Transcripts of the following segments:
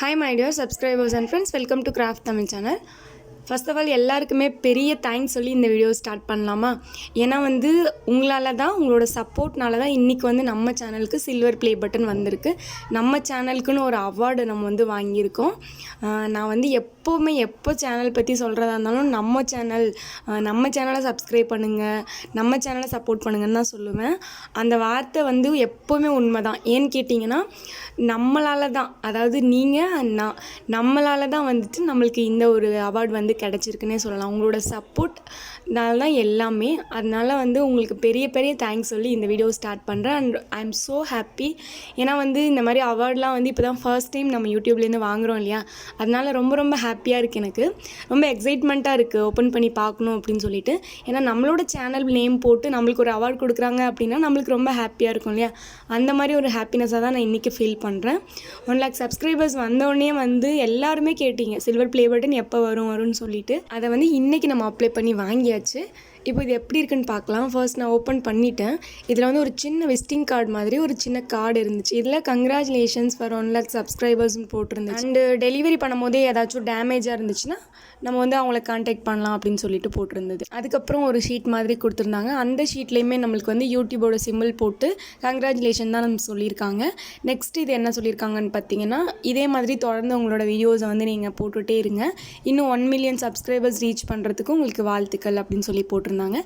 Hi my dear subscribers and friends, welcome to Craft Tamil channel. First of all எல்லாருக்குமே பெரிய thanks சொல்லி இந்த video start பண்ணலாமா. ஏன்னா உங்களால் தான், உங்களோட சப்போர்ட்னால தான் இன்றைக்கி நம்ம சேனலுக்கு சில்வர் ப்ளே பட்டன் வந்திருக்கு. நம்ம சேனலுக்குன்னு ஒரு அவார்டு நம்ம வாங்கியிருக்கோம். நான் எப்போ சேனல் பற்றி சொல்கிறதா இருந்தாலும் நம்ம சேனலை சப்ஸ்கிரைப் பண்ணுங்கள், நம்ம சேனலை சப்போர்ட் பண்ணுங்கன்னு தான் சொல்லுவேன். அந்த வார்த்தை எப்போவுமே உண்மை தான். ஏன்னு கேட்டிங்கன்னா, நம்மளால் தான், அதாவது நம்மளால் தான் நம்மளுக்கு இந்த ஒரு அவார்டு கிடச்சிருக்குன்னே சொல்லலாம். உங்களோட சப்போர்ட்னால தான் எல்லாமே. அதனால் உங்களுக்கு பெரிய பெரிய தேங்க்ஸ் சொல்லி இந்த வீடியோ ஸ்டார்ட் பண்ணுறேன். And I am so happy. ஏன்னா இந்த மாதிரி அவார்ட்லாம் இப்போ தான் ஃபர்ஸ்ட் டைம் நம்ம யூடியூப்லேருந்து வாங்குகிறோம் இல்லையா. அதனால் ரொம்ப ரொம்ப ஹாப்பியாக இருக்குது. எனக்கு ரொம்ப எக்ஸைட்மெண்ட்டாக இருக்குது ஓப்பன் பண்ணி பார்க்கணும் அப்படின்னு சொல்லிட்டு. ஏன்னா நம்மளோட சேனல் நேம் போட்டு நம்மளுக்கு ஒரு அவார்டு கொடுக்குறாங்க அப்படின்னா நம்மளுக்கு ரொம்ப ஹாப்பியாக இருக்கும் இல்லையா. அந்த மாதிரி ஒரு ஹாப்பினஸாக தான் நான் இன்றைக்கி ஃபீல் பண்ணுறேன். 1 lakh சப்ஸ்கிரைபர்ஸ் வந்தோடனே எல்லாருமே கேட்டீங்க சில்வர் ப்ளே பட்டன் எப்போ வரும்னு சொல்லிட்டு. அதை இன்றைக்கி நம்ம அப்ளை பண்ணி வாங்கியாச்சு. இப்போ இது எப்படி இருக்குன்னு பார்க்கலாம். ஃபர்ஸ்ட் நான் ஓப்பன் பண்ணிட்டேன். இதில் ஒரு சின்ன விசிட்டிங் கார்டு மாதிரி ஒரு சின்ன கார்டு இருந்துச்சு. இதில் கங்க்ராச்சுலேஷன்ஸ் ஃபார் 1 lakh சப்ஸ்கிரைபர்ஸ்னு போட்டிருந்துச்சு. அண்டு டெலிவரி பண்ணும்போதே ஏதாச்சும் டேமேஜாக இருந்துச்சுன்னா நம்ம அவங்கள கான்டாக்ட் பண்ணலாம் அப்படின்னு சொல்லிட்டு போட்டிருந்தது. அதுக்கப்புறம் ஒரு ஷீட் மாதிரி கொடுத்துருந்தாங்க. அந்த ஷீட்லேயுமே நம்மளுக்கு யூடியூபோட சிம்பிள் போட்டு கங்க்ராச்சுலேஷன் தான் நம்ம சொல்லியிருக்காங்க. நெக்ஸ்ட் இது என்ன சொல்லியிருக்காங்கன்னு பார்த்தீங்கன்னா, இதே மாதிரி தொடர்ந்து உங்களோட வீடியோஸை நீங்கள் போட்டுகிட்டே இருங்க, இன்னும் 1 million சப்ஸ்கிரைபர்ஸ் ரீச் பண்ணுறதுக்கு உங்களுக்கு வாழ்த்துக்கள் அப்படின்னு சொல்லி போட்டிருந்தாங்க.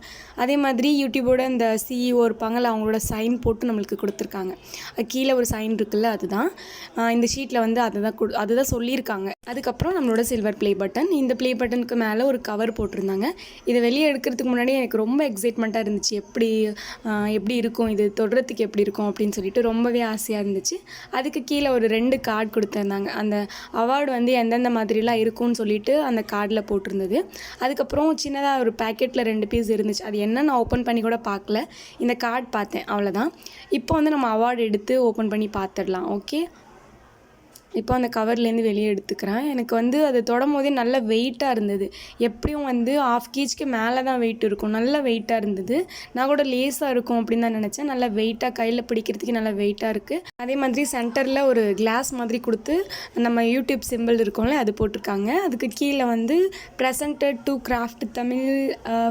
அதே மாதிரி யூடியூபோட இந்த சிஇஓ இருப்பாங்கள்ல, அவங்களோட சைன் போட்டு நம்மளுக்கு கொடுத்துருக்காங்க. கீழே ஒரு சைன் இருக்குல்ல, அதுதான் இந்த ஷீட்டில் அதுதான் சொல்லியிருக்காங்க. அதுக்கப்புறம் நம்மளோட சில்வர் ப்ளே பட்டன். இந்த ப்ளே பட்டனுக்கு மேலே ஒரு கவர் போட்டிருந்தாங்க. இதை வெளியே எடுக்கிறதுக்கு முன்னாடி எனக்கு ரொம்ப எக்ஸைட்மெண்ட்டாக இருந்துச்சு. எப்படி இருக்கும், இது தொடுறதுக்கு எப்படி இருக்கும் அப்படின்னு சொல்லிட்டு ரொம்பவே ஆசையாக இருந்துச்சு. அதுக்கு கீழே ஒரு 2 கார்டு கொடுத்துருந்தாங்க. அந்த அவார்டு எந்தெந்த மாதிரிலாம் இருக்கும்னு சொல்லிட்டு அந்த கார்டில் போட்டிருந்தது. அதுக்கப்புறம் சின்னதாக ஒரு பேக்கெட்டில் 2 பீஸ் இருந்துச்சு. அது என்ன நான் ஓப்பன் பண்ணி கூட பார்க்கல, இந்த கார்டு பார்த்தேன், அவ்வளோதான். இப்போ நம்ம அவார்டு எடுத்து ஓப்பன் பண்ணி பார்த்துடலாம். ஓகே, இப்போ அந்த கவர்லேருந்து வெளியே எடுத்துக்கிறேன். எனக்கு அது தொடும் போதே நல்ல வெயிட்டாக இருந்தது. எப்படியும் 1/2 kg மேலே தான் வெயிட் இருக்கும். நல்ல வெயிட்டாக இருந்தது. நான் கூட லேஸாக இருக்கும் அப்படின்னு தான் நினச்சேன். நல்ல வெயிட்டாக, கையில் பிடிக்கிறதுக்கு நல்ல வெயிட்டாக இருக்குது. அதே மாதிரி சென்டரில் ஒரு கிளாஸ் மாதிரி கொடுத்து நம்ம யூடியூப் சிம்பிள் இருக்கும்ல, அது போட்டிருக்காங்க. அதுக்கு கீழே presented to craft Tamil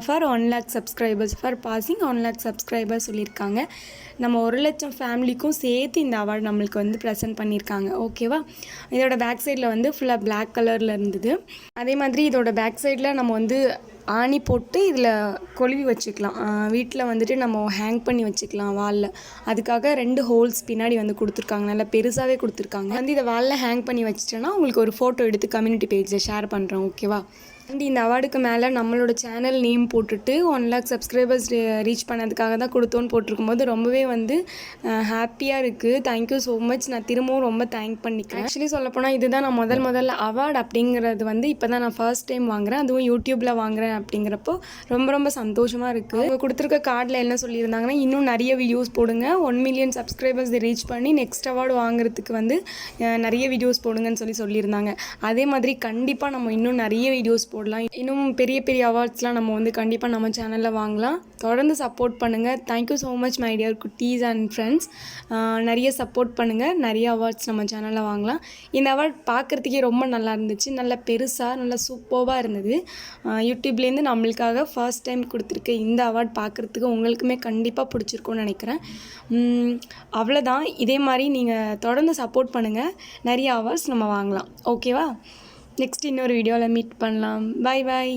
for 1 lakh subscribers for passing 1 lakh subscribers சொல்லியிருக்காங்க. நம்ம 1 லட்சம் ஃபேமிலிக்கும் சேர்த்து இந்த அவார்டு நம்மளுக்கு ப்ரெசென்ட் பண்ணியிருக்காங்க. ஓகேவா. இதோட பேக் சைடில் ஃபுல்லாக பிளாக் கலரில் இருந்தது. அதே மாதிரி இதோட பேக் சைடில் நம்ம ஆணி போட்டு இதில் கொழுவி வச்சுக்கலாம். வீட்டில் நம்ம ஹேங் பண்ணி வச்சுக்கலாம் வாலில். அதுக்காக 2 ஹோல்ஸ் பின்னாடி கொடுத்துருக்காங்க. நல்லா பெருசாகவே கொடுத்துருக்காங்க. இதை வாலில் ஹேங் பண்ணி வச்சுட்டேன்னா உங்களுக்கு ஒரு ஃபோட்டோ எடுத்து கம்யூனிட்டி பேஜில் ஷேர் பண்ணுறேன். ஓகேவா. இந்த அவார்டுக்கு மேலே நம்மளோட சேனல் நேம் போட்டுட்டு 1 lakh சப்ஸ்கிரைபர்ஸ் ரீச் பண்ணதுக்காக தான் கொடுத்தோன்னு போட்டிருக்கும் போது ரொம்பவே ஹாப்பியாக இருக்குது. Thank you so much. நான் திரும்பவும் ரொம்ப தேங்க் பண்ணிக்கிறேன். ஆக்சுவலி சொல்லப்போனால் இதுதான் நான் முதல்ல அவார்டு அப்படிங்கிறது இப்போ தான் நான் ஃபர்ஸ்ட் டைம் வாங்குகிறேன். அதுவும் யூடியூப்பில் வாங்குகிறேன் அப்படிங்கிறப்போ ரொம்ப ரொம்ப சந்தோஷமாக இருக்குது. அவங்க கொடுத்துருக்க கார்டில் என்ன சொல்லியிருந்தாங்கன்னா, இன்னும் நிறைய வீடியோஸ் போடுங்க, 1 million சப்ஸ்கிரைபர்ஸ் ரீச் பண்ணி நெக்ஸ்ட் அவார்டு வாங்குறதுக்கு நிறைய வீடியோஸ் போடுங்கன்னு சொல்லியிருந்தாங்க. அதே மாதிரி கண்டிப்பாக நம்ம இன்னும் நிறைய வீடியோஸ் போடலாம். இன்னும் பெரிய பெரிய அவார்ட்ஸ்லாம் நம்ம கண்டிப்பாக நம்ம சேனலில் வாங்கலாம். தொடர்ந்து சப்போர்ட் பண்ணுங்கள். Thank you so much my dear குட்டீஸ் அண்ட் ஃப்ரெண்ட்ஸ். நிறைய சப்போர்ட் பண்ணுங்கள். நிறைய அவார்ட்ஸ் நம்ம சேனலில் வாங்கலாம். இந்த அவார்ட் பார்க்குறதுக்கே ரொம்ப நல்லா இருந்துச்சு. நல்ல பெருசாக நல்லா சூப்பராக இருந்தது. யூடியூப்லேருந்து நம்மளுக்காக ஃபர்ஸ்ட் டைம் கொடுத்துருக்க இந்த அவார்ட் பார்க்குறதுக்கு உங்களுக்குமே கண்டிப்பாக பிடிச்சிருக்கும்னு நினைக்கிறேன். அவ்வளோதான். இதே மாதிரி நீங்கள் தொடர்ந்து சப்போர்ட் பண்ணுங்கள். நிறைய அவார்ட்ஸ் நம்ம வாங்கலாம். ஓகேவா. நெக்ஸ்ட் இன்னொரு வீடியோவில் மீட் பண்ணலாம். பாய் பாய்.